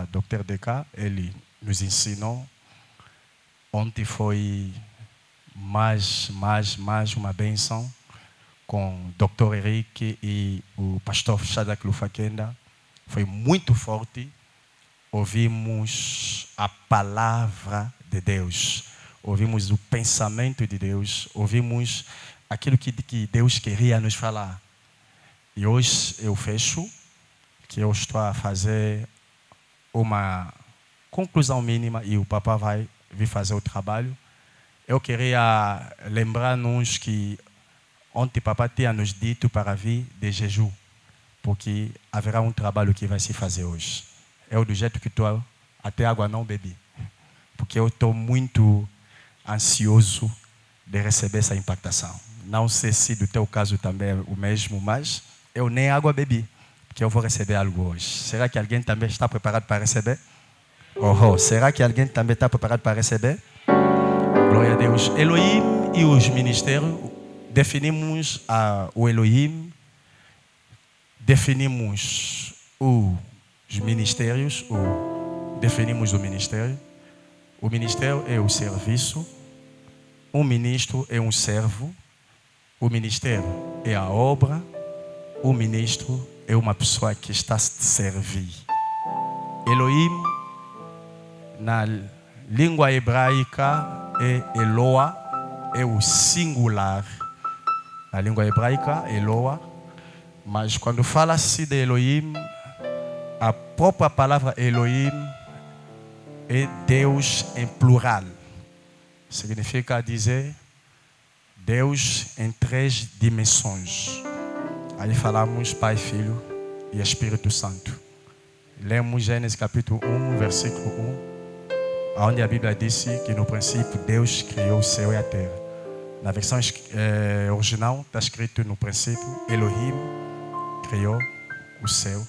Dr. Deka, ele nos ensinou. Ontem foi mais uma bênção com o Dr. Henrique e o pastor Shadrach Lufakenda. Foi muito forte. Ouvimos a palavra de Deus. Ouvimos o pensamento de Deus. Ouvimos aquilo que Deus queria nos falar. E hoje eu fecho, que eu estou a fazer uma conclusão mínima e o Papa vai vir fazer o trabalho. Eu queria lembrar-nos que ontem o Papa tinha nos dito para vir de jejum, porque haverá um trabalho que vai se fazer hoje. Eu, do jeito que estou, até água não bebi, porque eu estou muito ansioso de receber essa impactação. Não sei se do teu caso também é o mesmo, mas eu nem água bebi, porque eu vou receber algo hoje. Será que alguém também está preparado para receber? Será que alguém também está preparado para receber? Glória a Deus. Elohim e os ministérios, definimos o Elohim, definimos os ministérios, definimos o ministério. O ministério é o serviço, um ministro é um servo, o ministério é a obra, o ministro é uma pessoa que está a servir. Elohim, na língua hebraica, é Eloa, é o singular. Na língua hebraica, Eloa. Mas quando fala-se de Elohim, a própria palavra Elohim é Deus em plural. Significa dizer Deus em 3 dimensões. Aí falamos Pai, Filho e Espírito Santo. Lemos Gênesis capítulo 1, versículo 1, onde a Bíblia disse que no princípio Deus criou o céu e a terra. Na versão original está escrito no princípio Elohim criou o céu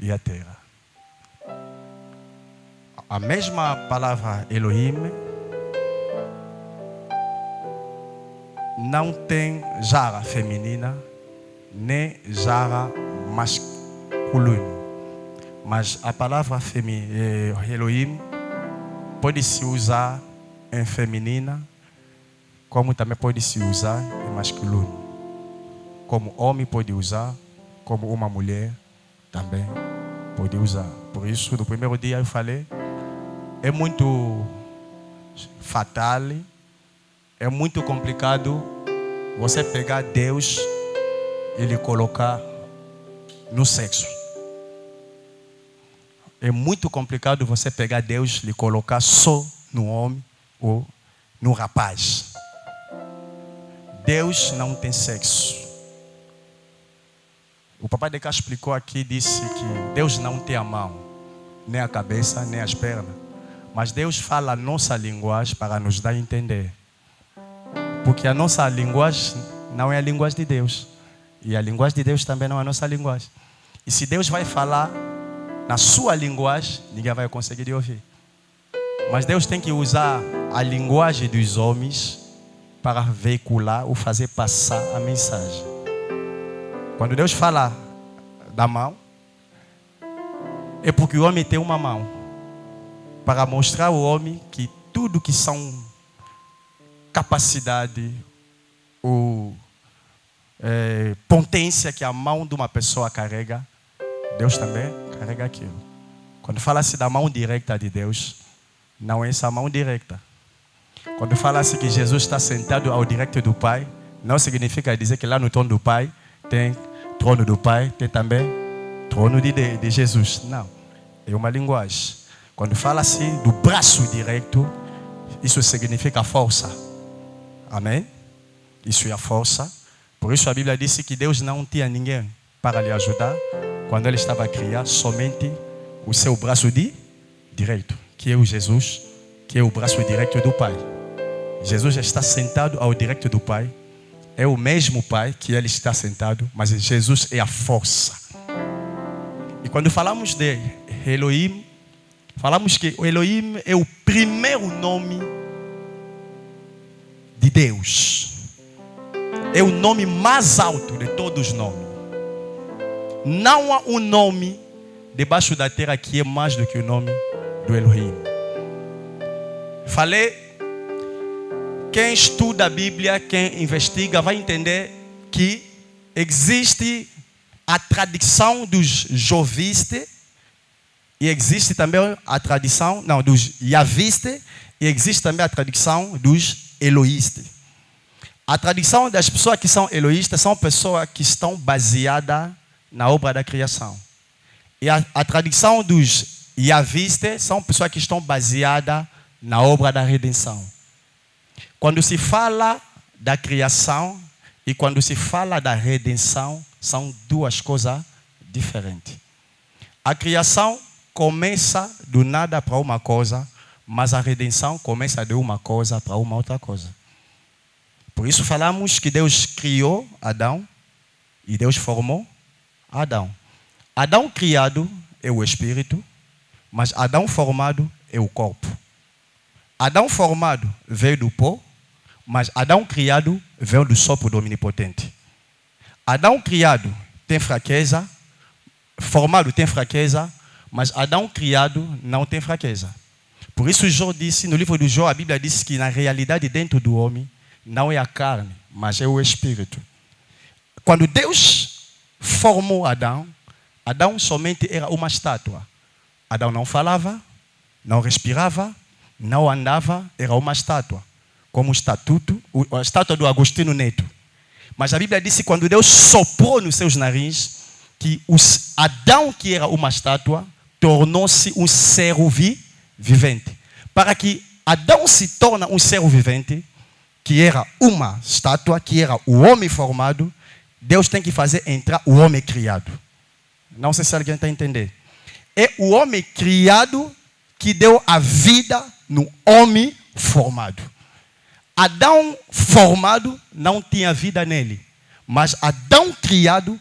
e a terra. A mesma palavra Elohim não tem jara feminina nem jara masculino. Mas a palavra Elohim pode se usar em feminina, como também pode se usar em masculino. Como homem pode usar, como uma mulher também pode usar. Por isso, no primeiro dia eu falei, é muito fatal, é muito complicado você pegar Deus e lhe colocar no sexo. É muito complicado você pegar Deus e lhe colocar só no homem ou no rapaz. Deus não tem sexo. O Papai Deka explicou aqui, disse que Deus não tem a mão, nem a cabeça, nem as pernas. Mas Deus fala a nossa linguagem para nos dar a entender. Porque a nossa linguagem não é a linguagem de Deus. E a linguagem de Deus também não é a nossa linguagem. E se Deus vai falar na sua linguagem, ninguém vai conseguir ouvir. Mas Deus tem que usar a linguagem dos homens para veicular ou fazer passar a mensagem. Quando Deus fala da mão, é porque o homem tem uma mão. Para mostrar ao homem que tudo que são capacidade ou potência que a mão de uma pessoa carrega, Deus também carrega aquilo. Quando fala-se da mão direita de Deus, não é essa mão direita. Quando fala-se que Jesus está sentado ao direito do Pai, não significa dizer que lá no trono do Pai tem trono do Pai, tem também trono de Jesus. Não, é uma linguagem. Quando fala-se do braço direito, isso significa força. Amém? Isso é a força. Por isso a Bíblia disse que Deus não tinha ninguém para lhe ajudar quando ele estava a criar, somente o seu braço direito, que é o Jesus, que é o braço direito do Pai. Jesus já está sentado ao direito do Pai. É o mesmo Pai que ele está sentado, mas Jesus é a força. E quando falamos de Elohim, falamos que o Elohim é o primeiro nome de Deus. É o nome mais alto de todos os nomes. Não há um nome debaixo da terra que é mais do que o nome do Elohim. Falei, quem estuda a Bíblia, quem investiga, vai entender que existe a tradição dos jovistas e existe também a tradição dos yavistas e existe também a tradição dos eloístas. A tradição das pessoas que são eloístas são pessoas que estão baseadas na obra da criação. E a tradição dos yavistas são pessoas que estão baseadas na obra da redenção. Quando se fala da criação e quando se fala da redenção, são duas coisas diferentes. A criação começa do nada para uma coisa, mas a redenção começa de uma coisa para uma outra coisa. Por isso falamos que Deus criou Adão e Deus formou Adão. Adão criado é o espírito, mas Adão formado é o corpo. Adão formado veio do pó, mas Adão criado veio do sopro do Onipotente. Adão criado tem fraqueza, formado tem fraqueza, mas Adão criado não tem fraqueza. Por isso Jó disse, no livro do Jó, a Bíblia diz que na realidade dentro do homem não é a carne, mas é o espírito. Quando Deus formou Adão, Adão somente era uma estátua. Adão não falava, não respirava, não andava, era uma estátua. Como a estátua do Agostinho Neto. Mas a Bíblia disse que quando Deus soprou nos seus narizes, que Adão, que era uma estátua, tornou-se um ser vivente. Para que Adão se torne um ser vivente, que era uma estátua, que era o homem formado, Deus tem que fazer entrar o homem criado. Não sei se alguém está entendendo. É o homem criado que deu a vida no homem formado. Adão formado não tinha vida nele, mas Adão criado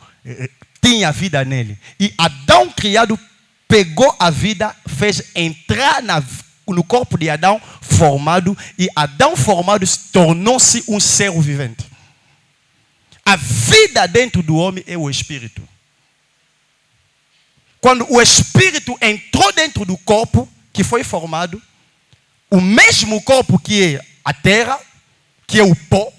tinha vida nele. E Adão criado pegou a vida, fez entrar no corpo de Adão formado, e Adão formado tornou-se um ser vivente. A vida dentro do homem é o espírito. Quando o espírito entrou dentro do corpo que foi formado, o mesmo corpo que é a terra, que é o pó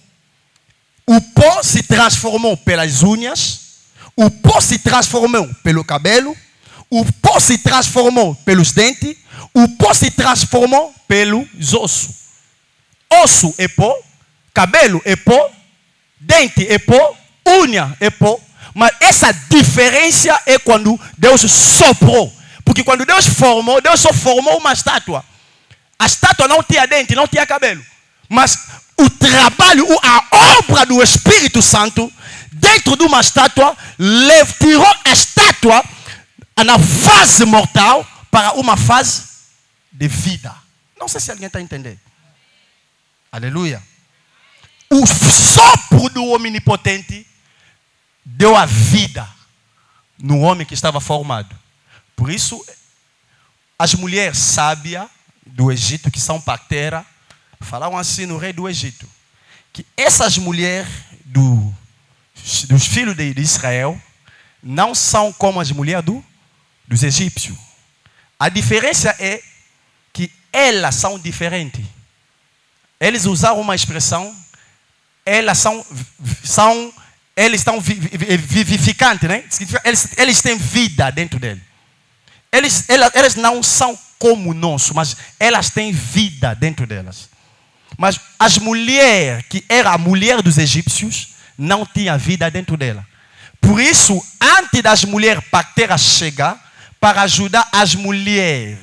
se transformou pelas unhas, o pó se transformou pelo cabelo, o pó se transformou pelos dentes, o pó se transformou pelos ossos. Osso é pó, cabelo é pó, dente é pó, unha é pó. Mas essa diferença é quando Deus soprou. Porque quando Deus formou, Deus só formou uma estátua. A estátua não tinha dente, não tinha cabelo. Mas o trabalho, a obra do Espírito Santo, dentro de uma estátua, tirou a estátua na fase mortal para uma fase de vida. Não sei se alguém está entendendo. Aleluia. O sopro do Onipotente deu a vida no homem que estava formado. Por isso, as mulheres sábias do Egito, que são parteiras, falaram assim no rei do Egito, que essas mulheres dos filhos de Israel não são como as mulheres dos egípcios. A diferença é que elas são diferentes. Eles usaram uma expressão, eles estão vivificantes, né? Eles têm vida dentro dele. Eles não são como nós, mas elas têm vida dentro delas. Mas as mulheres, que era a mulher dos egípcios, não tinha vida dentro dela. Por isso, antes das mulheres parteiras chegar, para ajudar as mulheres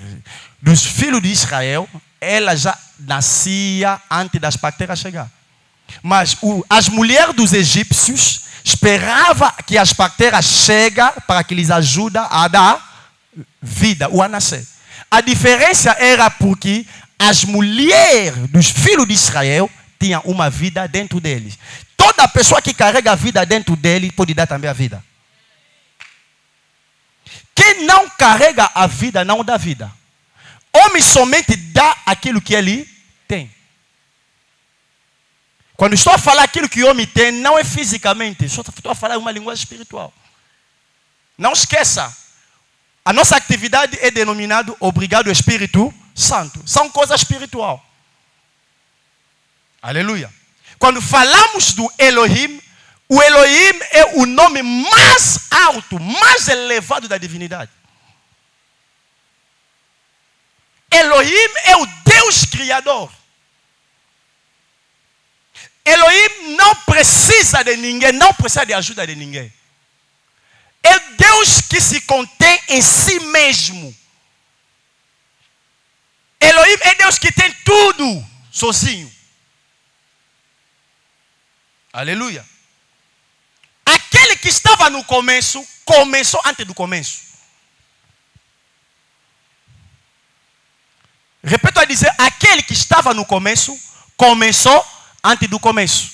dos filhos de Israel, ela já nascia antes das parteiras chegar. Mas as mulheres dos egípcios esperavam que as parteiras cheguem para que lhes ajudem a dar vida ou a nascer. A diferença era porque as mulheres dos filhos de Israel tinham uma vida dentro deles. Toda pessoa que carrega a vida dentro dele pode dar também a vida. Quem não carrega a vida não dá vida. Homem somente dá aquilo que ele tem. Quando estou a falar aquilo que o homem tem, não é fisicamente. Estou a falar uma linguagem espiritual. Não esqueça. A nossa atividade é denominada Obrigado Espírito Santo. São coisas espirituais. Aleluia. Quando falamos do Elohim, o Elohim é o nome mais alto, mais elevado da divindade. Elohim é o Deus Criador. Elohim não precisa de ninguém, não precisa de ajuda de ninguém. É Deus que se contém em si mesmo. Elohim é Deus que tem tudo sozinho. Aleluia. Aquele que estava no começo, começou antes do começo. Repito a dizer, aquele que estava no começo, começou antes do começo.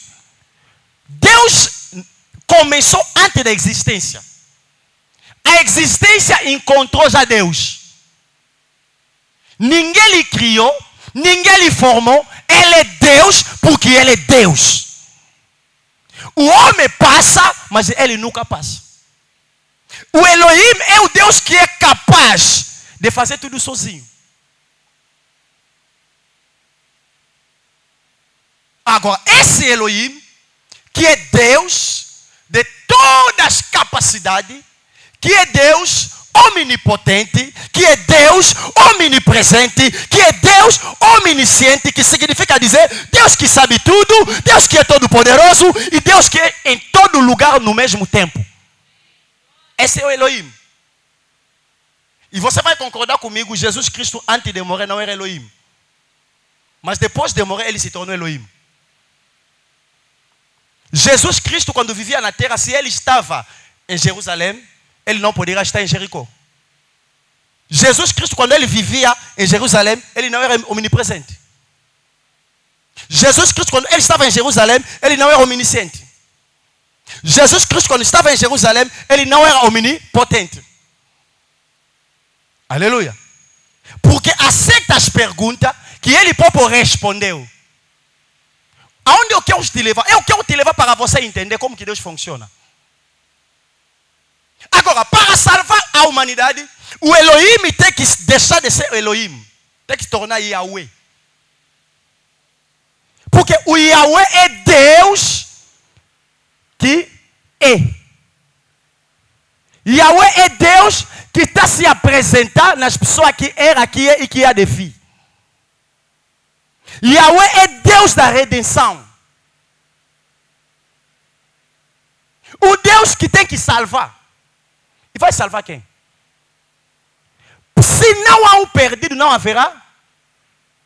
Deus começou antes da existência. A existência encontrou já Deus. Ninguém lhe criou, ninguém lhe formou. Ele é Deus porque ele é Deus. O homem passa, mas ele nunca passa. O Elohim é o Deus que é capaz de fazer tudo sozinho. Agora, esse Elohim, que é Deus de todas as capacidades, que é Deus omnipotente, que é Deus omnipresente, que é Deus omnisciente, que significa dizer Deus que sabe tudo, Deus que é todo poderoso e Deus que é em todo lugar no mesmo tempo. Esse é o Elohim. E você vai concordar comigo, Jesus Cristo antes de morrer não era Elohim. Mas depois de morrer ele se tornou Elohim. Jesus Cristo quando vivia na terra, se ele estava em Jerusalém, ele não poderia estar em Jericó. Jesus Cristo, quando ele vivia em Jerusalém, ele não era omnipresente. Jesus Cristo, quando ele estava em Jerusalém, ele não era omnisciente. Jesus Cristo, quando estava em Jerusalém, ele não era omnipotente. Aleluia. Porque aceita as perguntas que ele próprio respondeu. Aonde eu quero te levar? Eu quero te levar para você entender como que Deus funciona. Agora, para salvar a humanidade, o Elohim tem que deixar de ser Elohim. Tem que se tornar Yahweh. Porque o Yahweh é Deus que é. Yahweh é Deus que está se apresentando nas pessoas que era, que é e que há de vir. Yahweh é Deus da redenção. O Deus que tem que salvar. E vai salvar quem? Se não há um perdido, não haverá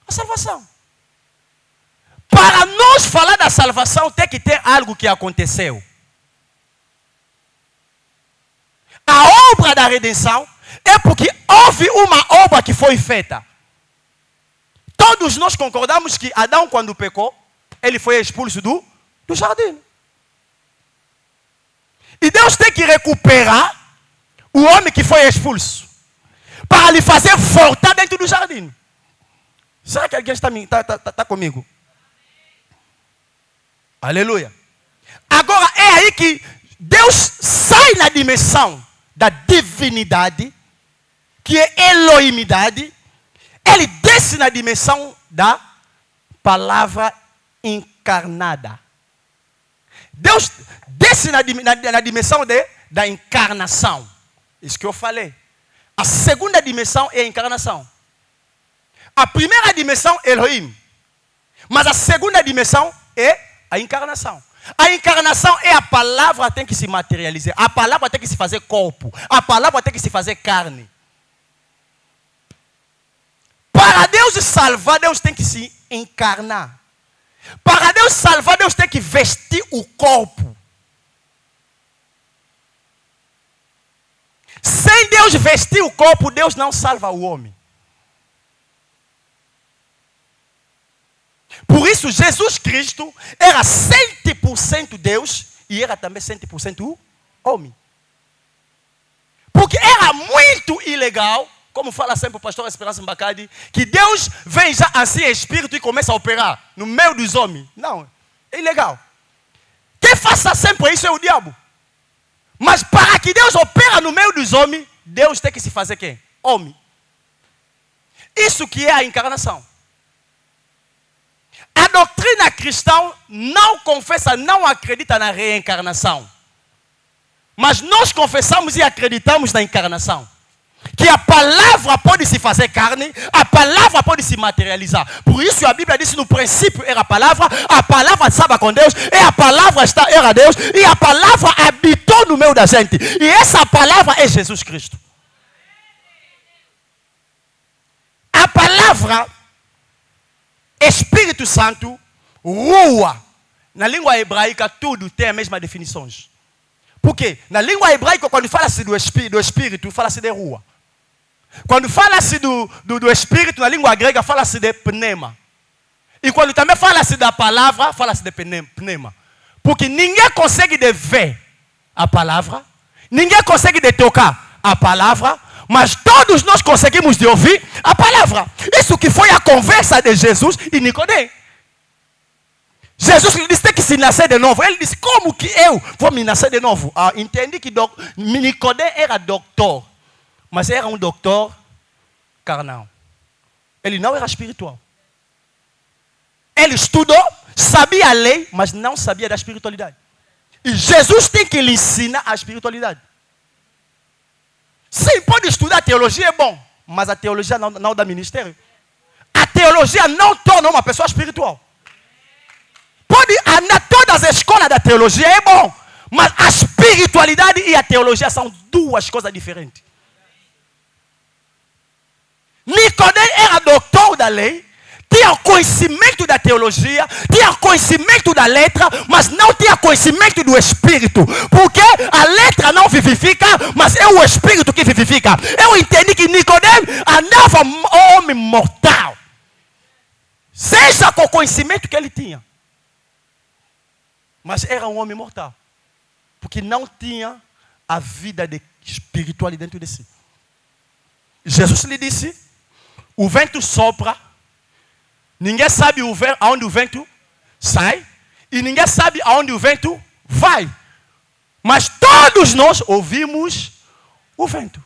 a salvação. Para nós falar da salvação, tem que ter algo que aconteceu. A obra da redenção é porque houve uma obra que foi feita. Todos nós concordamos que Adão, quando pecou, ele foi expulso do jardim. E Deus tem que recuperar o homem que foi expulso para lhe fazer voltar dentro do jardim. Será que alguém está comigo? Aleluia. Agora é aí que Deus sai na dimensão da divinidade, que é Elohimidade. Ele desce na dimensão da palavra encarnada. Deus desce na dimensão da encarnação. Isso que eu falei. A segunda dimensão é a encarnação. A primeira dimensão é Elohim. Mas a segunda dimensão é a encarnação. A encarnação é a palavra tem que se materializar. A palavra tem que se fazer corpo. A palavra tem que se fazer carne. Para Deus salvar, Deus tem que se encarnar. Para Deus salvar, Deus tem que vestir o corpo. Sem Deus vestir o corpo, Deus não salva o homem. Por isso, Jesus Cristo era 100% Deus e era também 100% homem. Porque era muito ilegal, como fala sempre o pastor Esperança Mbacadi, que Deus vem já assim em espírito e começa a operar no meio dos homens. Não, é ilegal. Quem faça sempre isso é o diabo. Mas para que Deus opera no meio dos homens, Deus tem que se fazer quem? Homem. Isso que é a encarnação. A doutrina cristã não confessa, não acredita na reencarnação. Mas nós confessamos e acreditamos na encarnação. Que a palavra pode se fazer carne, a palavra pode se materializar. Por isso a Bíblia diz: no princípio era a palavra estava com Deus, e a palavra era Deus, e a palavra habitou no meio da gente. E essa palavra é Jesus Cristo. A palavra Espírito Santo, rua. Na língua hebraica tudo tem a mesma definição. Por quê? Na língua hebraica, quando fala-se do Espírito, fala-se de rua. Quando fala-se do Espírito, na língua grega, fala-se de pneuma. E quando também fala-se da palavra, fala-se de pneuma. Porque ninguém consegue de ver a palavra, ninguém consegue de tocar a palavra, mas todos nós conseguimos de ouvir a palavra. Isso que foi a conversa de Jesus e Nicodemo. Jesus lhe disse: tem que se nascer de novo. Ele disse: como que eu vou me nascer de novo? Entendi que Nicodemo era doutor, mas era um doutor carnal. Ele não era espiritual. Ele estudou, sabia a lei, mas não sabia da espiritualidade. E Jesus tem que lhe ensinar a espiritualidade. Sim, pode estudar teologia, é bom, mas a teologia não dá ministério. A teologia não torna uma pessoa espiritual. Pode andar todas as escolas da teologia, é bom, mas a espiritualidade e a teologia são duas coisas diferentes. Nicodemo era doutor da lei, tinha conhecimento da teologia, tinha conhecimento da letra, mas não tinha conhecimento do Espírito. Porque a letra não vivifica, mas é o Espírito que vivifica. Eu entendi que Nicodemo andava homem mortal. Seja com o conhecimento que ele tinha. Mas era um homem mortal. Porque não tinha a vida espiritual dentro de si. Jesus lhe disse: o vento sopra, ninguém sabe aonde o vento sai, e ninguém sabe aonde o vento vai. Mas todos nós ouvimos o vento.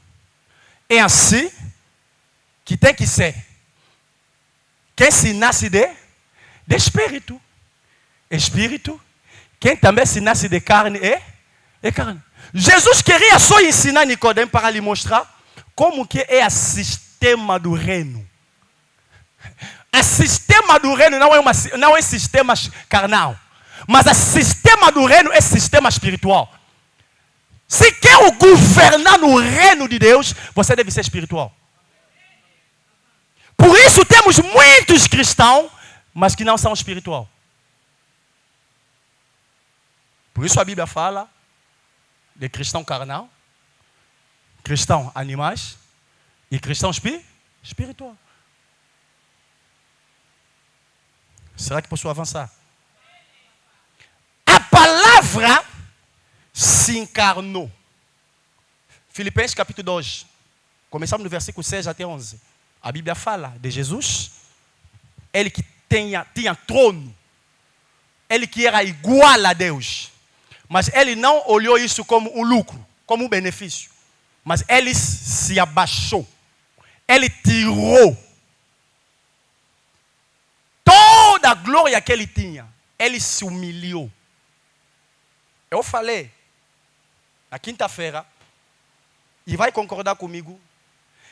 É assim que tem que ser. Quem se nasce de espírito. Espírito. Quem também se nasce de carne é carne. Jesus queria só ensinar Nicodemo para lhe mostrar como que é o sistema do reino. O sistema do reino não é sistema carnal, mas o sistema do reino é sistema espiritual. Se quer governar no reino de Deus, você deve ser espiritual. Por isso temos muitos cristãos, mas que não são espiritual. Por isso a Bíblia fala de cristão carnal, cristão animais e cristão espiritual. Será que posso avançar? A palavra se encarnou. Filipenses capítulo 2. Começamos no versículo 6 até 11. A Bíblia fala de Jesus. Ele que tinha trono. Ele que era igual a Deus. Mas ele não olhou isso como um lucro, como um benefício. Mas ele se abaixou. Ele tirou toda a glória que ele tinha. Ele se humilhou. Eu falei na quinta-feira, e vai concordar comigo,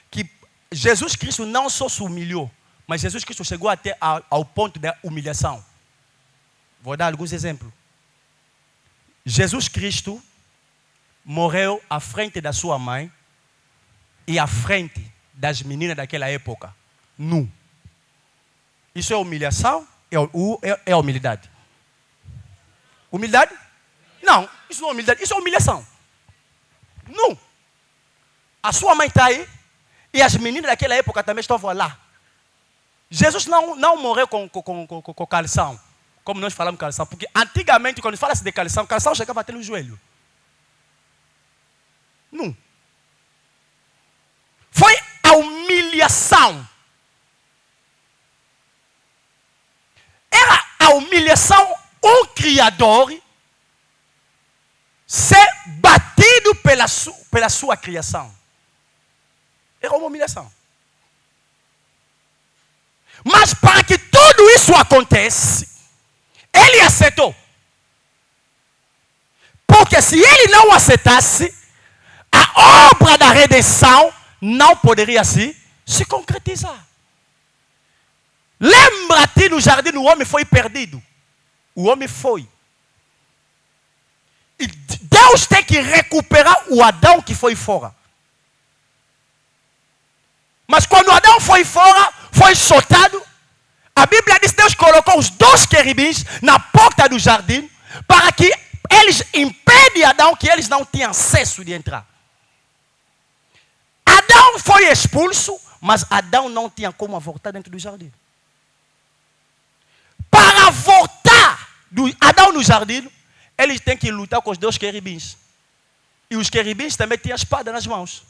que Jesus Cristo não só se humilhou, mas Jesus Cristo chegou até ao ponto da humilhação. Vou dar alguns exemplos. Jesus Cristo morreu à frente da sua mãe e à frente das meninas daquela época, nu. Isso é humilhação? É humildade? Humildade? Não, isso não é humildade, isso é humilhação. Nu. A sua mãe está aí e as meninas daquela época também estavam lá. Jesus não morreu com calção. Como nós falamos calção, porque antigamente, quando fala-se de calção chegava até no joelho. Não. Foi a humilhação. Era a humilhação, o Criador ser batido pela sua criação. Era uma humilhação. Mas para que tudo isso acontecesse, ele aceitou. Porque se ele não aceitasse, a obra da redenção não poderia se concretizar. Lembra-te, no jardim o homem foi perdido. O homem foi. E Deus tem que recuperar o Adão que foi fora. Mas quando Adão foi fora, foi soltado. A Bíblia diz que Deus colocou os 2 querubins na porta do jardim para que eles impedem Adão, que eles não tinham acesso de entrar. Adão foi expulso, mas Adão não tinha como voltar dentro do jardim. Para voltar Adão no jardim, eles têm que lutar com os 2 querubins. E os querubins também tinham a espada nas mãos.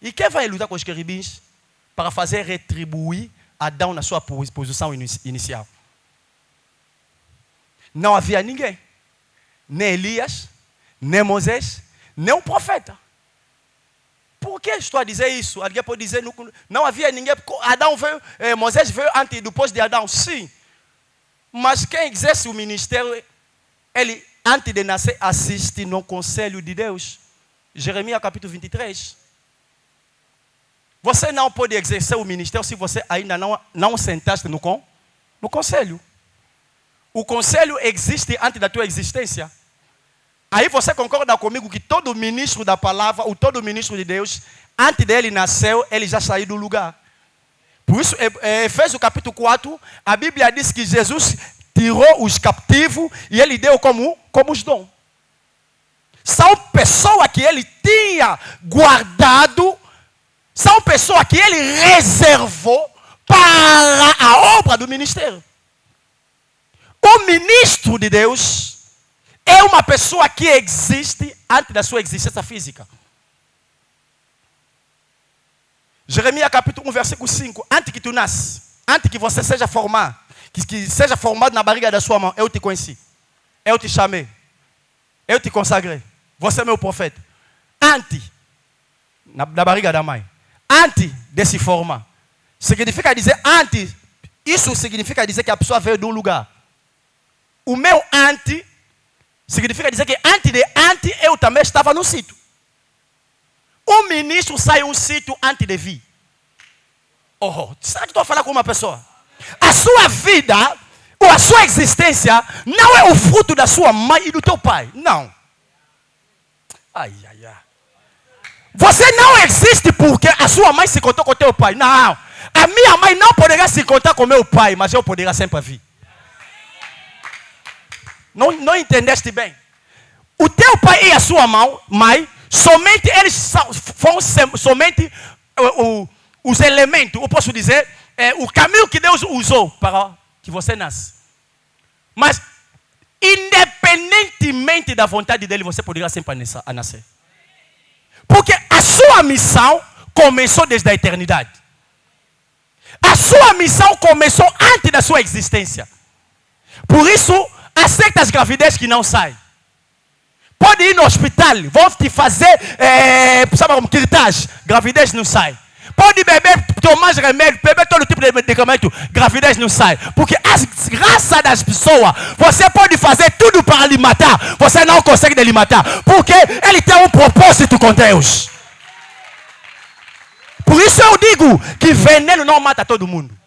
E quem vai lutar com os querubins para fazer retribuir Adão na sua posição inicial? Não havia ninguém. Nem Elias, nem Moisés, nem um profeta. Por que estou a dizer isso? Alguém pode dizer, não havia ninguém. Adão veio, Moisés veio depois de Adão, sim. Mas quem exerce o ministério, ele, antes de nascer, assiste no conselho de Deus. Jeremias capítulo 23. Você não pode exercer o ministério se você ainda não sentaste no conselho. O conselho existe antes da tua existência. Aí você concorda comigo que todo ministro da palavra, ou todo ministro de Deus, antes dele nasceu, ele já saiu do lugar. Por isso, Efésios capítulo 4, a Bíblia diz que Jesus tirou os cativos e ele deu como os dons. São pessoas que ele tinha guardado, são pessoas que ele reservou para a obra do ministério. O ministro de Deus é uma pessoa que existe antes da sua existência física. Jeremias capítulo 1, versículo 5. Antes que tu nasce, antes que você seja formado, que seja formado na barriga da sua mãe, eu te conheci. Eu te chamei. Eu te consagrei. Você é meu profeta. Antes, da barriga da mãe. Antes de se formar. Significa dizer antes. Isso significa dizer que a pessoa veio de um lugar. O meu antes significa dizer que antes de antes eu também estava no sítio. O ministro sai um sítio antes de vir. Será que estou a falar com uma pessoa? A sua vida, ou a sua existência, não é o fruto da sua mãe e do teu pai. Não. Você não existe porque a sua mãe se contou com o teu pai. Não. A minha mãe não poderia se contar com meu pai, mas eu poderia sempre vir. Não entendeste bem? O teu pai e a sua mãe, somente eles foram somente os elementos, eu posso dizer, o caminho que Deus usou para que você nasça. Mas, independentemente da vontade dele, você poderia sempre nascer. Porque a sua missão começou desde a eternidade. A sua missão começou antes da sua existência. Por isso, há certas gravidez que não saem. Pode ir no hospital, vão te fazer, sabe como curetagem, gravidez não sai. Pode beber, tomar remédio, beber todo tipo de medicamento, gravidez não sai. Porque a graça das pessoas, você pode fazer tudo para lhe matar, você não consegue lhe matar. Porque ele tem um propósito com Deus. Por isso eu digo que veneno não mata todo mundo.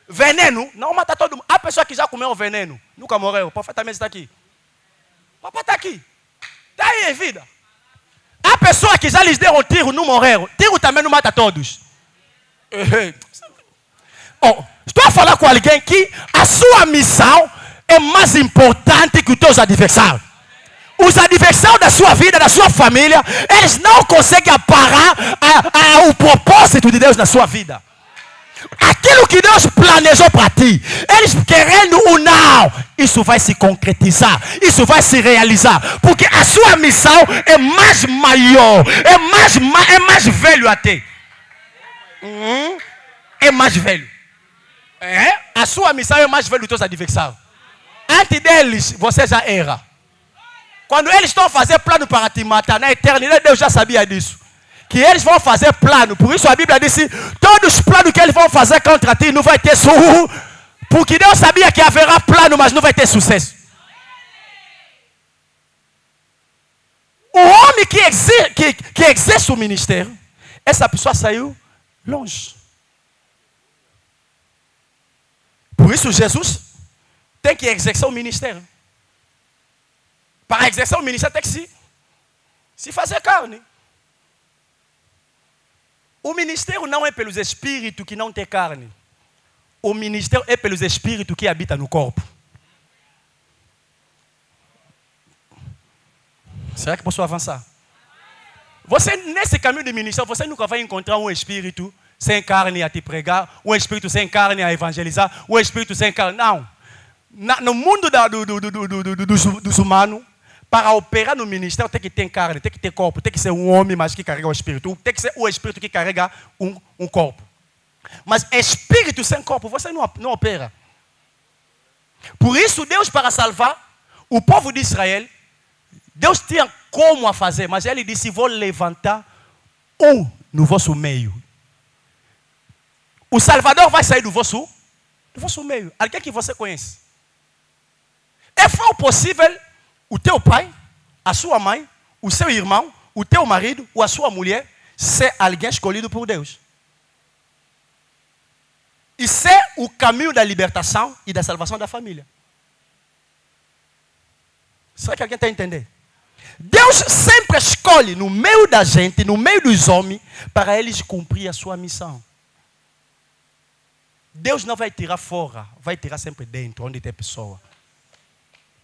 Veneno não mata todo mundo. A pessoa que já comeu veneno, nunca morreu. O profeta mesmo está aqui. O papai está aqui. Está aí em vida. A pessoa que já lhes deu um tiro não morreu. Tiro também não mata todos. Estou a falar com alguém que a sua missão é mais importante que os teus adversários. Os adversários da sua vida, da sua família, eles não conseguem parar o propósito de Deus na sua vida. Aquilo que Deus planejou para ti, eles querendo ou não, isso vai se concretizar, isso vai se realizar, porque a sua missão é mais maior, é mais velho até. É mais velho. A sua missão é mais velho do que os adversários. Antes deles, você já erra. Quando eles estão a fazer plano para te matar, na eternidade, Deus já sabia disso. que eles vão fazer plano. Por isso a Bíblia diz: todos os planos que eles vão fazer contra ti não vai ter sucesso. Porque Deus sabia que haverá plano, mas não vai ter sucesso. O homem que exerce o ministério, essa pessoa saiu longe. Por isso Jesus tem que exercer o ministério. Para exercer o ministério tem que se fazer carne. O ministério não é pelos espíritos que não tem carne. O ministério é pelos espíritos que habitam no corpo. Será que posso avançar? Você, nesse caminho de ministério, você nunca vai encontrar um espírito sem carne a te pregar, um espírito sem carne a evangelizar, um espírito sem carne. Não. No mundo dos humanos, para operar no ministério, tem que ter carne, tem que ter corpo, tem que ser um homem, mas que carrega o espírito. Tem que ser o espírito que carrega um corpo. Mas espírito sem corpo, você não opera. Por isso, Deus, para salvar o povo de Israel, Deus tinha como a fazer, mas ele disse: vou levantar um no vosso meio. O Salvador vai sair do vosso meio. Alguém que você conhece. É possível o teu pai, a sua mãe, o seu irmão, o teu marido ou a sua mulher ser alguém escolhido por Deus. E ser o caminho da libertação e da salvação da família. Será que alguém está entendendo? Deus sempre escolhe no meio da gente, no meio dos homens, para eles cumprir a sua missão. Deus não vai tirar fora, vai tirar sempre dentro, onde tem pessoa.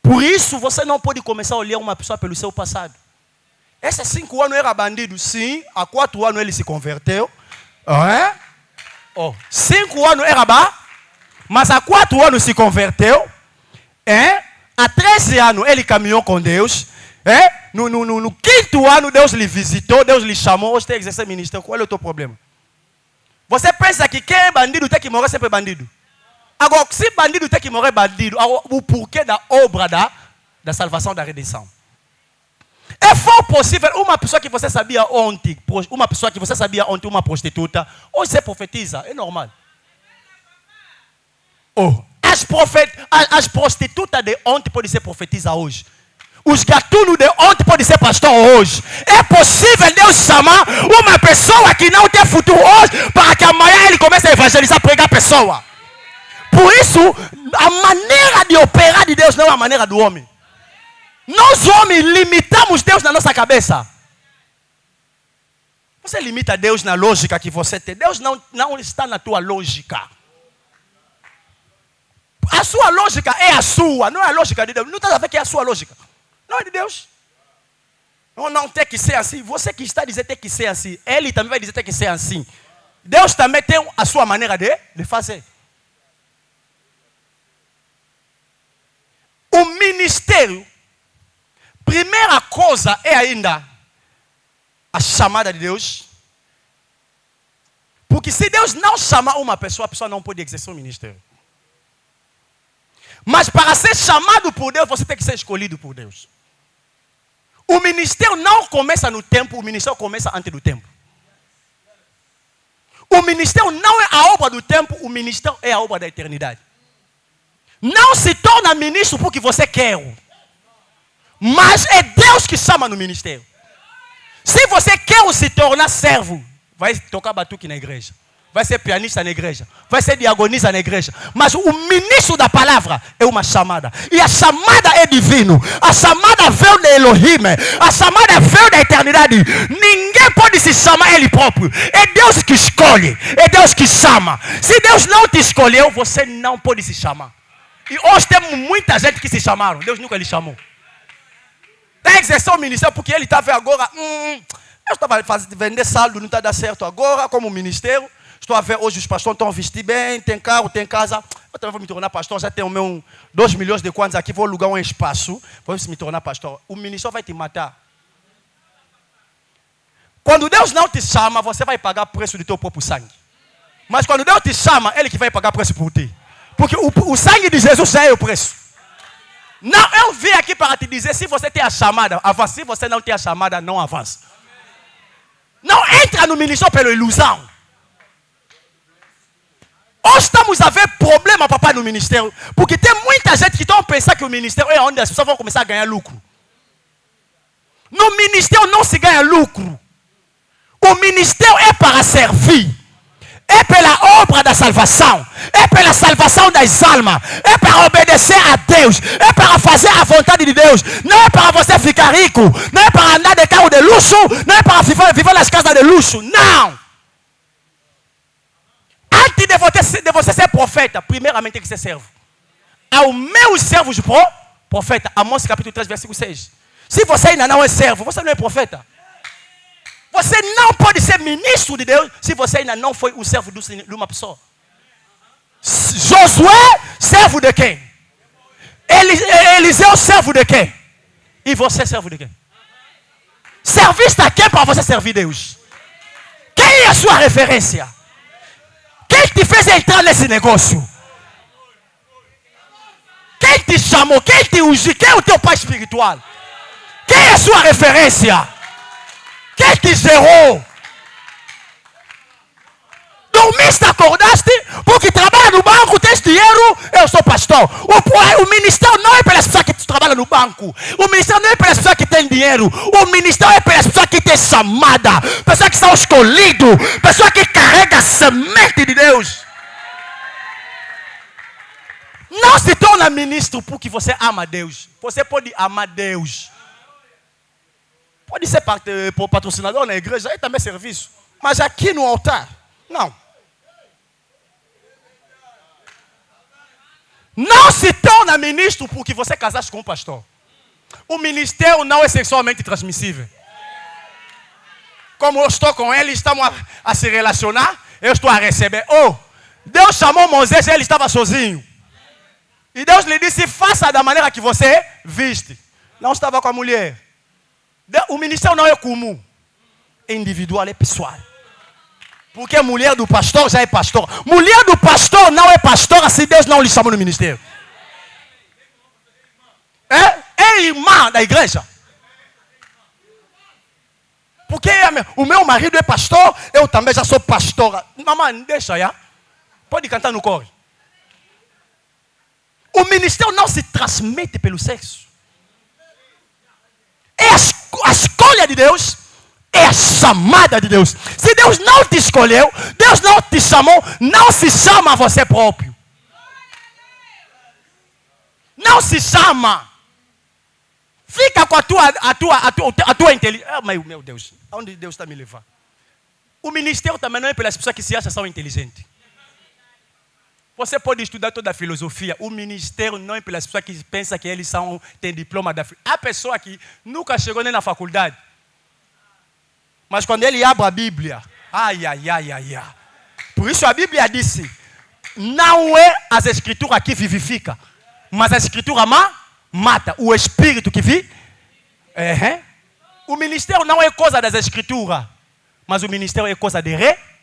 Por isso, você não pode começar a olhar uma pessoa pelo seu passado. Esses 5 anos era bandido, sim. Há 4 anos ele se converteu. 5 anos era mas há 4 anos se converteu. Há 13 anos ele caminhou com Deus. No 5º ano Deus lhe visitou, Deus lhe chamou. Hoje tem que exercer ministério. Qual é o teu problema? Você pensa que quem é bandido tem que morrer sempre bandido? Agora, se bandido tem que morrer bandido, o porquê da obra da salvação, da redenção? É possível uma pessoa que você sabia ontem, uma prostituta, hoje você profetiza, é normal. As prostitutas de ontem podem ser profetizas hoje. Os gatunos de ontem podem ser pastor hoje. É possível Deus chamar uma pessoa que não tem futuro hoje para que amanhã ele comece a evangelizar, pregar a pessoa. Por isso, a maneira de operar de Deus não é a maneira do homem. Nós homens limitamos Deus na nossa cabeça. Você limita Deus na lógica que você tem. Deus não está na tua lógica. A sua lógica é a sua, não é a lógica de Deus. Não está a ver que é a sua lógica. Não é de Deus. Não tem que ser assim. Você que está dizendo tem que ser assim. Ele também vai dizer tem que ser assim. Deus também tem a sua maneira de fazer. O ministério, primeira coisa é ainda a chamada de Deus. Porque se Deus não chamar uma pessoa, a pessoa não pode exercer o ministério. Mas para ser chamado por Deus, você tem que ser escolhido por Deus. O ministério não começa no tempo, o ministério começa antes do tempo. O ministério não é a obra do tempo, o ministério é a obra da eternidade. Não se torna ministro porque você quer. Mas é Deus que chama no ministério. Se você quer se tornar servo, vai tocar batuque na igreja. Vai ser pianista na igreja. Vai ser diagonista na igreja. Mas o ministro da palavra é uma chamada. E a chamada é divino. A chamada veio de Elohim. A chamada veio da eternidade. Ninguém pode se chamar ele próprio. É Deus que escolhe. É Deus que chama. Se Deus não te escolheu, você não pode se chamar. E hoje temos muita gente que se chamaram. Deus nunca lhe chamou. Tem que exercer o ministério porque ele está vendo agora. Eu estava vender saldo, não está dando certo agora, como ministério. Estou a ver hoje os pastores estão vestidos bem, tem carro, tem casa. Eu também vou me tornar pastor, já tenho 2 milhões de quantos aqui, vou alugar um espaço, vou me tornar pastor. O ministério vai te matar. Quando Deus não te chama, você vai pagar o preço do teu próprio sangue. Mas quando Deus te chama, Ele que vai pagar o preço por ti. Porque o sangue de Jesus já é o preço. Não, eu vim aqui para te dizer, se você tem a chamada, avança. Se você não tem a chamada, não avança. Não entra no ministério pela ilusão. Hoje estamos a ver problema, papai, no ministério. Porque tem muita gente que estão pensando que o ministério é onde as pessoas vão começar a ganhar lucro. No ministério não se ganha lucro. O ministério é para servir. É pela obra da salvação. É pela salvação das almas. É para obedecer a Deus. É para fazer a vontade de Deus. Não é para você ficar rico. Não é para andar de carro de luxo. Não é para viver nas casas de luxo. Não. Antes de você ser profeta, primeiramente tem que ser servo. Ao meu servos profeta. Amós capítulo 3, versículo 6. Se você ainda não é servo, você não é profeta. Você não pode ser ministro de Deus se você ainda não foi um servo de uma pessoa. Josué, servo de quem? Eliseu, servo de quem? E você, servo de quem? Serviste a quem para você servir Deus? Quem é a sua referência? Quem te fez entrar nesse negócio? Quem te chamou? Quem te ungiu? Quem é o teu pai espiritual? Quem é a sua referência? Quem te gerou? Dormiste, acordaste? Porque trabalha no banco, tens dinheiro, eu sou pastor. O ministério não é pelas pessoas que trabalham no banco. O ministério não é pelas pessoas que têm dinheiro. O ministério é pelas pessoas que têm chamada. Pessoas que são escolhidas. Pessoas que carregam a semente de Deus. Não se torna ministro porque você ama Deus. Você pode amar Deus. Pode ser patrocinador na igreja, aí também é serviço. Mas aqui no altar, não. Não se torna ministro porque você casaste com um pastor. O ministério não é sexualmente transmissível. Como eu estou com ele, estamos a se relacionar, eu estou a receber. Oh, Deus chamou Moisés e ele estava sozinho. E Deus lhe disse, faça da maneira que você viste. Não estava com a mulher. O ministério não é comum. É individual, é pessoal. Porque a mulher do pastor já é pastor. Mulher do pastor não é pastora se Deus não lhe chamou no ministério. É irmã da igreja. Porque o meu marido é pastor, eu também já sou pastora. Mamãe, deixa já. Pode cantar no coro. O ministério não se transmite pelo sexo. É a escolha de Deus, é a chamada de Deus. Se Deus não te escolheu, Deus não te chamou, não se chama você próprio. Não se chama. Fica com a tua inteligência. Meu Deus, aonde Deus está me levando? O ministério também não é pelas pessoas que se acham são inteligentes. Você pode estudar toda a filosofia. O ministério não é pelas pessoas que pensam que eles têm diploma da filosofia. Há pessoa que nunca chegou nem na faculdade. Mas quando ele abre a Bíblia, ai. Por isso a Bíblia disse, não é as escrituras que vivificam, mas a escritura mata. O espírito que vive. O ministério não é coisa das escrituras, mas o ministério é coisa de rema.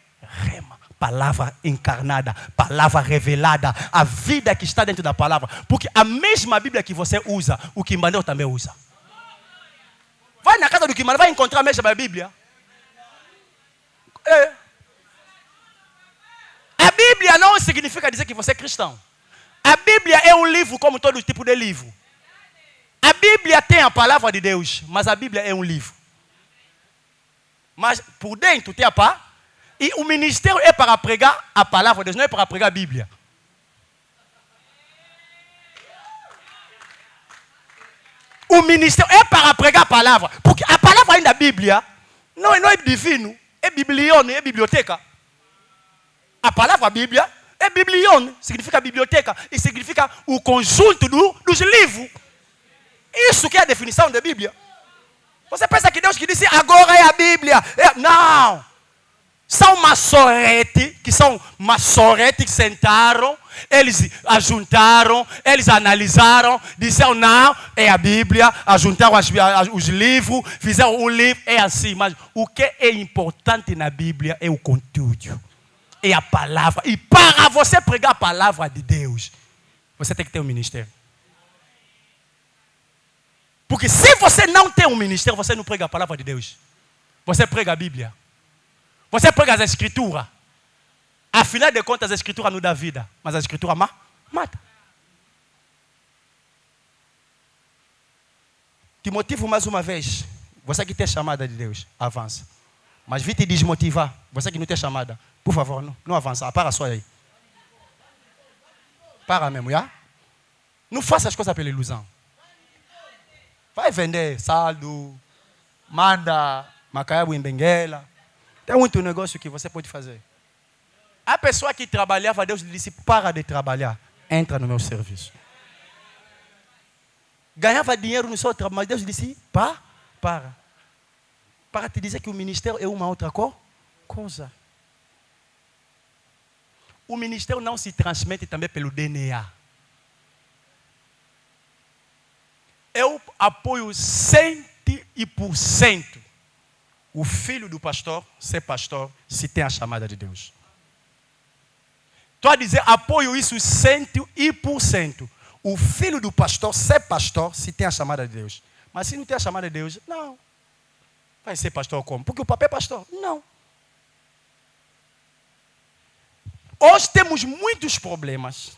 Palavra encarnada, palavra revelada, a vida que está dentro da palavra. Porque a mesma Bíblia que você usa, o Kimbaneu também usa. Vai na casa do Kimbaneu, vai encontrar a mesma Bíblia. A Bíblia não significa dizer que você é cristão. A Bíblia é um livro como todo tipo de livro. A Bíblia tem a palavra de Deus, mas a Bíblia é um livro. Mas por dentro tem a palavra. E o ministério é para pregar a palavra de Deus, não é para pregar a Bíblia. O ministério é para pregar a palavra. Porque a palavra ainda da Bíblia não é divino, é biblione, é biblioteca. A palavra Bíblia é biblione, significa biblioteca. E significa o conjunto dos livros. Isso que é a definição da Bíblia. Você pensa que Deus que disse agora é a Bíblia. Não. São maçoretes, que sentaram, eles ajuntaram, eles analisaram, disseram não, é a Bíblia, ajuntaram os livros, fizeram um livro, é assim. Mas o que é importante na Bíblia é o conteúdo, é a palavra. E para você pregar a palavra de Deus, você tem que ter um ministério. Porque se você não tem um ministério, você não prega a palavra de Deus. Você prega a Bíblia. Você pega as escrituras. Afinal de contas, as escrituras não dão vida. Mas as escrituras mata. Te motivo mais uma vez. Você que tem chamada de Deus, avança. Mas vi te desmotivar. Você que não tem chamada, por favor, não avança. Para só aí. Para mesmo, já? Não faça as coisas pela ilusão. Vai vender saldo, manda macaiabu em Benguela. Tem muito negócio que você pode fazer. A pessoa que trabalhava, Deus lhe disse, para de trabalhar, entra no meu serviço. Ganhava dinheiro no seu trabalho, mas Deus lhe disse, para te dizer que o ministério é uma outra coisa. O ministério não se transmite também pelo DNA. Eu apoio 100% o filho do pastor ser pastor se tem a chamada de Deus. Estou a dizer, apoio isso 100%. O filho do pastor ser pastor se tem a chamada de Deus. Mas se não tem a chamada de Deus, não. Vai ser pastor como? Porque o papel é pastor? Não. Hoje temos muitos problemas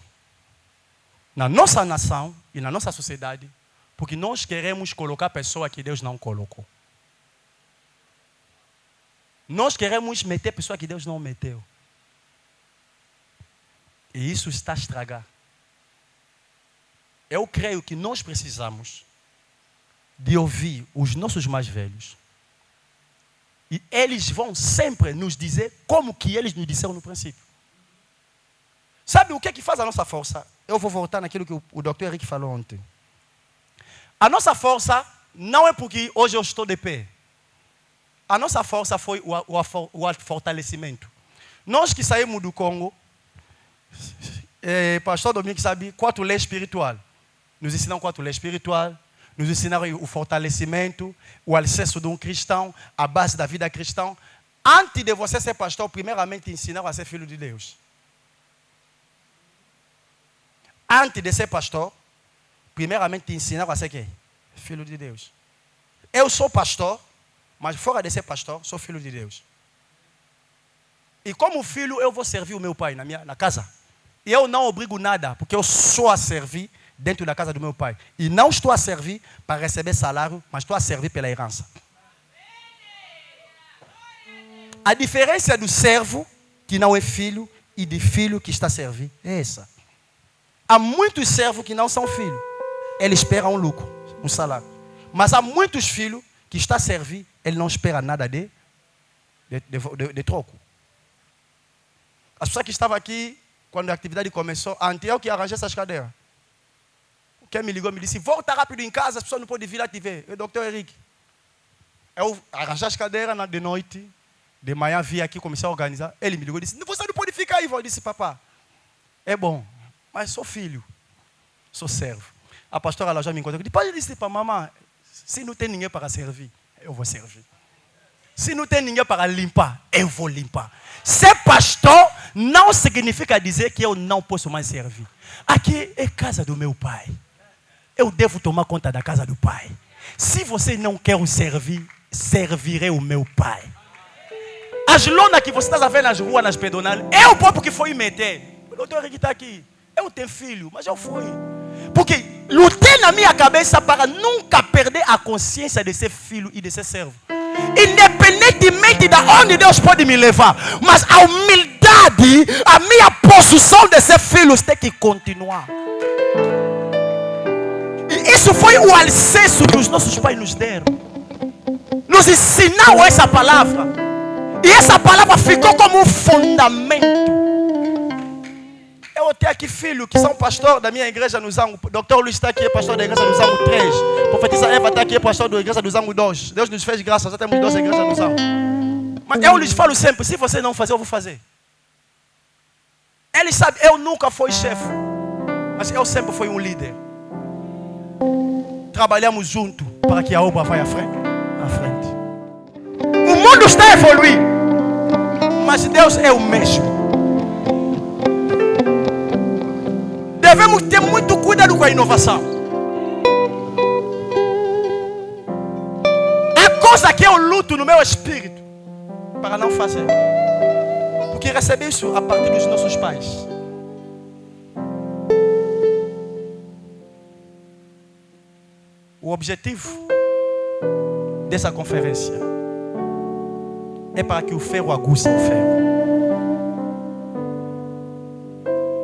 na nossa nação e na nossa sociedade porque nós queremos colocar pessoa que Deus não colocou. Nós queremos meter pessoa que Deus não meteu. E isso está a estragar. Eu creio que nós precisamos de ouvir os nossos mais velhos. E eles vão sempre nos dizer como que eles nos disseram no princípio. Sabe o que é que faz a nossa força? Eu vou voltar naquilo que o Dr. Henrique falou ontem. A nossa força não é porque hoje eu estou de pé. A nossa força foi o fortalecimento. Nós que saímos do Congo, pastor Domingos sabe 4 leis espirituais. Nos ensinaram 4 leis espirituais, nos ensinaram o fortalecimento, o alicerce de um cristão, a base da vida cristã. Antes de você ser pastor, primeiramente ensinaram a ser filho de Deus. Antes de ser pastor, primeiramente ensinaram a ser quem? Filho de Deus. Eu sou pastor, mas fora de ser pastor, sou filho de Deus. E como filho, eu vou servir o meu pai na casa. E eu não obrigo nada, porque eu sou a servir dentro da casa do meu pai. E não estou a servir para receber salário, mas estou a servir pela herança. A diferença do servo, que não é filho, e de filho que está a servir, é essa. Há muitos servos que não são filhos. Eles esperam um lucro, um salário. Mas há muitos filhos que estão a servir, ele não espera nada de troco. As pessoas que estavam aqui, quando a atividade começou, antes eu que arranjei essas cadeiras. Quem me ligou me disse, volta rápido em casa, as pessoas não podem vir lá te ver. Eu, Dr. Henrique. Eu arranjei as cadeiras de noite, de manhã vi aqui, comecei a organizar. Ele me ligou e disse, você não pode ficar aí. Eu disse, papá, é bom, mas sou filho, sou servo. A pastora ela já me encontrou. Depois disse para mamãe, se não tem ninguém para servir, eu vou servir. Se não tem ninguém para limpar, eu vou limpar. Ser pastor não significa dizer que eu não posso mais servir. Aqui é casa do meu pai. Eu devo tomar conta da casa do pai. Se você não quer o servir, servirei o meu pai. As lonas que você está vendo nas ruas, nas pedonais, é o próprio que foi meter. O doutor Henrique está aqui. Eu tenho filho, mas eu fui. Porque lutei na minha cabeça para nunca perder a consciência de ser filho e de ser servo. Independentemente de onde Deus pode me levar. Mas a humildade, a minha posição de ser filho tem que continuar. E isso foi o alicerce que os nossos pais nos deram. Nos ensinaram essa palavra. E essa palavra ficou como um fundamento. Eu tenho aqui filhos que são pastor da minha igreja no Zango. O Dr. Luiz está aqui, é pastor da igreja do Zango 3. Profetisa Eva está aqui, é pastor da igreja do Zango 2. Deus nos fez graça, já temos 2 igrejas no Zango. Mas eu lhes falo sempre, se você não fazer, eu vou fazer. Eles sabem, eu nunca fui chefe. Mas eu sempre fui um líder. Trabalhamos juntos para que a obra vá à frente. O mundo está a evoluir. Mas Deus é o mesmo. Devemos ter muito cuidado com a inovação. A coisa que eu luto no meu espírito para não fazer. Porque recebeu isso a partir dos nossos pais. O objetivo dessa conferência é para que o ferro aguce o ferro.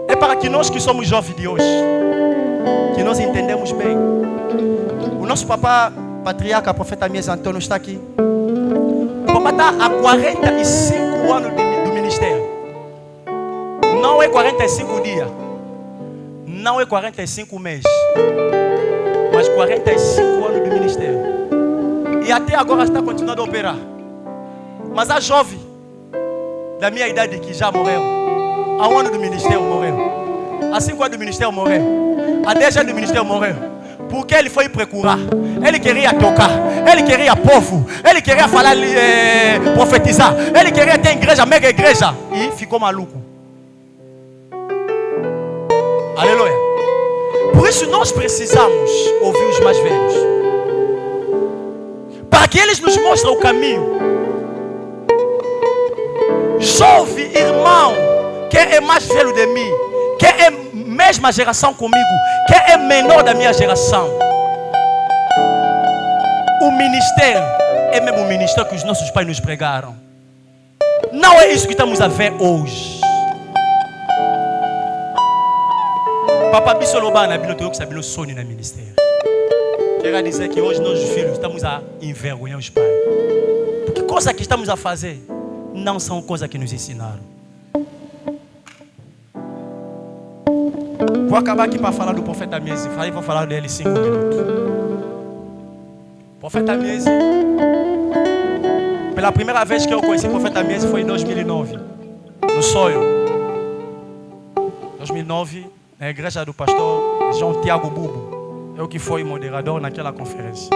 É para que nós que somos jovens de hoje, que nós entendemos bem. O nosso papá, patriarca, profeta Mies Antônio, está aqui. O papá está há 45 anos do ministério. Não é 45 dias. Não é 45 meses. Mas 45 anos do ministério. E até agora está continuando a operar. Mas a jovem da minha idade que já morreu, há um ano do ministério morreu, há 5 anos do ministério morreu, há 10 anos do ministério morreu. Porque ele foi procurar, ele queria tocar, ele queria povo, ele queria falar, profetizar, ele queria ter igreja, mega igreja, e ficou maluco. Aleluia. Por isso nós precisamos ouvir os mais velhos, para que eles nos mostrem o caminho. Jovem irmão, que é mais velho de mim, que é mesma geração comigo, que é menor da minha geração. O ministério é mesmo o ministério que os nossos pais nos pregaram. Não é isso que estamos a ver hoje. Papa Bissolobana, não tem que saber o sonho no ministério. Quero dizer que hoje nós, os filhos, estamos a envergonhar os pais. Porque coisas que estamos a fazer não são coisas que nos ensinaram. Vou acabar aqui para falar do profeta Mies. Vou falar dele 5 minutos. Profeta Mies, pela primeira vez que eu conheci o profeta Mies foi em 2009, no sonho. 2009, na igreja do pastor João Tiago Bubo. Eu que fui moderador naquela conferência.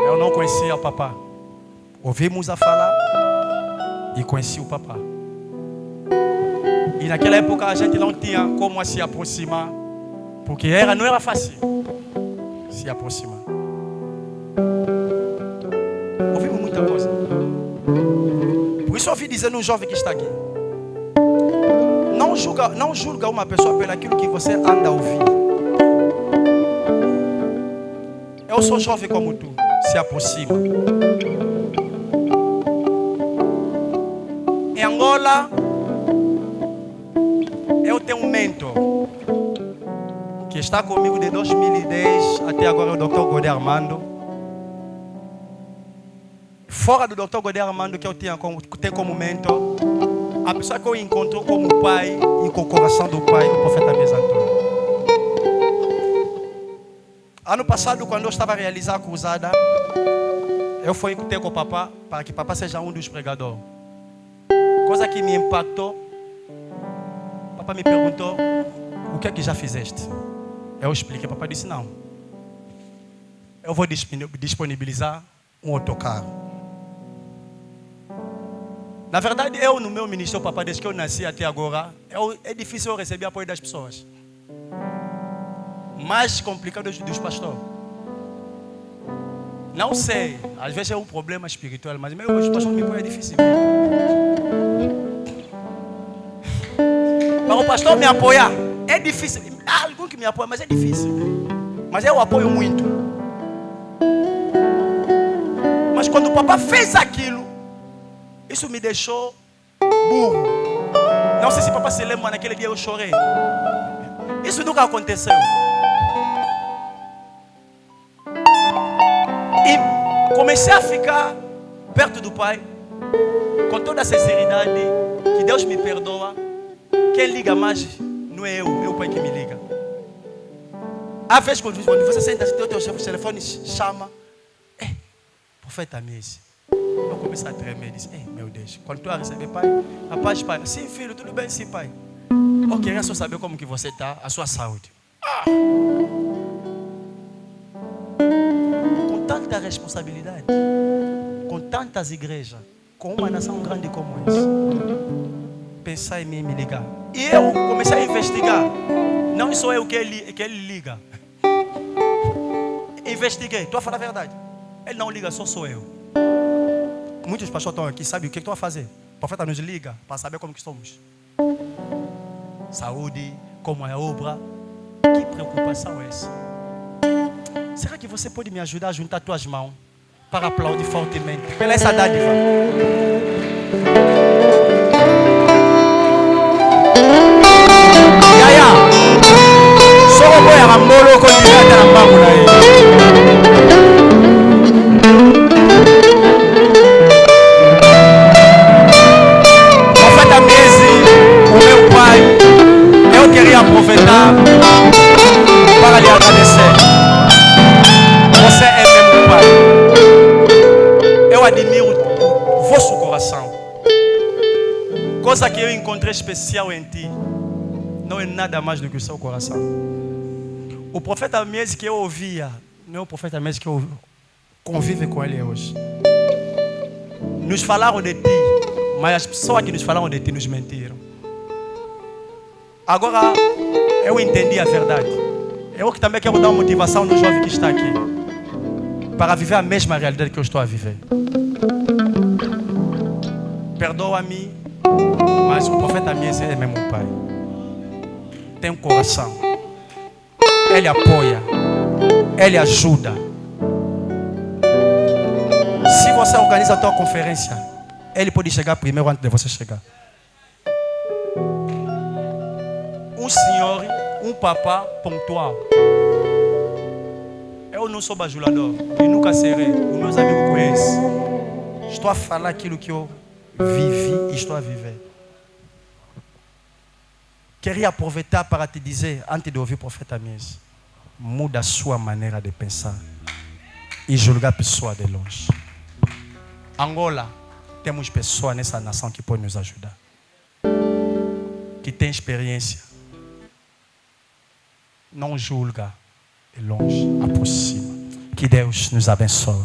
Eu não conhecia o papá. Ouvimos a falar e conheci o papá. E naquela época a gente não tinha como se aproximar, porque não era fácil se aproximar. Ouvimos muita coisa. Por isso eu ouvi dizer num jovem que está aqui: não julga uma pessoa pelo aquilo que você anda a ouvir. Eu sou jovem como tu, se aproxima. Em Angola, eu tenho um mentor que está comigo de 2010 até agora, o Dr. Godé Armando. Fora do Dr. Godé Armando, que eu tenho como mentor, a pessoa que eu encontrou como pai e com o coração do pai, o profeta Mies Antônio. Ano passado, quando eu estava a realizar a cruzada, eu fui ter com o papá para que o papá seja um dos pregadores. Coisa que me impactou. O papá me perguntou: o que é que já fizeste? Eu expliquei. O papá disse: não, eu vou disponibilizar um autocarro. Na verdade, eu no meu ministério, papá, desde que eu nasci até agora, é difícil eu receber apoio das pessoas. Mais complicado dos pastores. Não sei, às vezes é um problema espiritual, mas os pastores me apoiam, é difícil. Para o pastor me apoiar, é difícil. Há algum que me apoia, mas é difícil. Mas eu apoio muito. Mas quando o papá fez aquilo, isso me deixou burro. Não sei se o papá se lembra, naquele dia eu chorei. Isso nunca aconteceu. E comecei a ficar perto do pai, com toda a sinceridade, que Deus me perdoa. Quem liga mais não é eu, é o pai que me liga. Às vezes quando você senta, o teu telefone chama: profeta Mies. Eu comecei a tremer e disse: meu Deus, quando tu a receber, pai, a paz, pai. Sim, filho, tudo bem, sim, pai. Eu queria só saber como que você está, a sua saúde. Com tanta responsabilidade, com tantas igrejas, com uma nação grande como essa, pensar em mim e me ligar. E eu comecei a investigar. Não sou eu que ele liga. Investiguei, estou a falar a verdade. Ele não liga, só sou eu. Muitos pastores estão aqui, sabem o que estão a fazer? O profeta nos liga para saber como que estamos. Saúde, como é a obra. Que preocupação é essa? Será que você pode me ajudar a juntar tuas mãos para aplaudir fortemente pela essa dádiva? Só o boi a molo com direita na mão aí. Profeta Miezi, o meu pai, eu queria aproveitar para lhe agradecer. Você é meu pai. Eu admiro o vosso coração. Coisa que eu encontrei especial em ti não é nada mais do que o seu coração. O profeta Miezi que eu ouvia, não é o profeta Miezi que eu convivo com ele hoje. Nos falaram de ti, mas as pessoas que nos falaram de ti nos mentiram. Agora eu entendi a verdade. Eu que também quero dar uma motivação no jovem que está aqui, para viver a mesma realidade que eu estou a viver. Perdoa-me, mas o profeta Miezi é mesmo pai. Tem um coração. Ele apoia. Ele ajuda. Se você organiza a tua conferência, ele pode chegar primeiro antes de você chegar. Um senhor, um papá pontual. Eu não sou bajulador e nunca serei. Os meus amigos conhecem. Estou a falar aquilo que eu vivi e estou a viver. Queria aproveitar para te dizer, antes de ouvir o profeta Miezi, muda a sua maneira de pensar e julgar a pessoa de longe. Angola, temos pessoas nessa nação que podem nos ajudar, que tem experiência. Não julga de longe, aproxima. Que Deus nos abençoe.